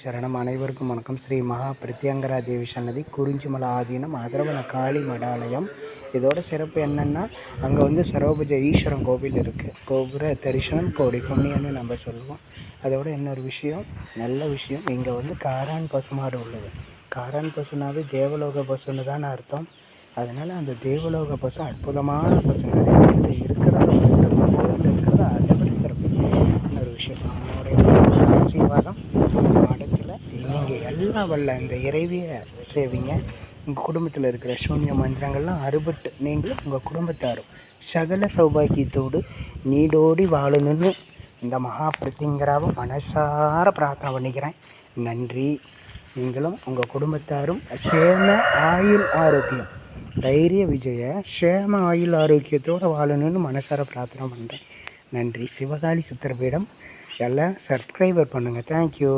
சரணம். அனைவருக்கும் வணக்கம். ஸ்ரீ மகா பிரத்யங்கரா தேவி சன்னதி, குறிஞ்சிமலை ஆதீனம், அதரவண காளி மடாலயம். இதோட சிறப்பு என்னென்னா, அங்கே சரோபஜ ஈஸ்வரன் கோவில் இருக்குது. கோபுர தரிசனம் கோடி புண்ணியன்னு நம்ம சொல்லுவோம். அதோட இன்னொரு விஷயம், நல்ல விஷயம், இங்கே காரான் பசுமாடு உள்ளது. காரான் பசுனாவே தேவலோக பசுன்னு தான் அர்த்தம். அதனால் அந்த தேவலோக பசு அற்புதமான பசுங்க. அது இருக்கிறத ரொம்ப சிறப்பு, கோவில் இருக்கிறத அதை விட சிறப்பு. இன்னொரு விஷயம், நம்மளுடைய ஆசீர்வாதம் இந்த மடத்தில். நீங்கள் எல்லாம் வல்ல இந்த இறைவியை சேவிங்க. உங்கள் குடும்பத்தில் இருக்கிற சூன்ய மந்திரங்கள்லாம் அறுபட்டு நீங்களும் உங்கள் குடும்பத்தாரும் சகல சௌபாக்கியத்தோடு நீடோடி வாழணும்னு இந்த மகா பிரத்யங்கராவை மனசார பிரார்த்தனை பண்ணிக்கிறேன். நன்றி. நீங்களும் உங்கள் குடும்பத்தாரும் சேம ஆயுள் ஆரோக்கியம், தைரிய விஜய சேம ஆயுள் ஆரோக்கியத்தோடு வாழணும்னு மனசார பிரார்த்தனை பண்ணுறேன். நன்றி. சிவகாளி சித்திரபீடம் எல்லாம் சப்ஸ்கிரைபர் பண்ணுங்கள். தேங்க்யூ.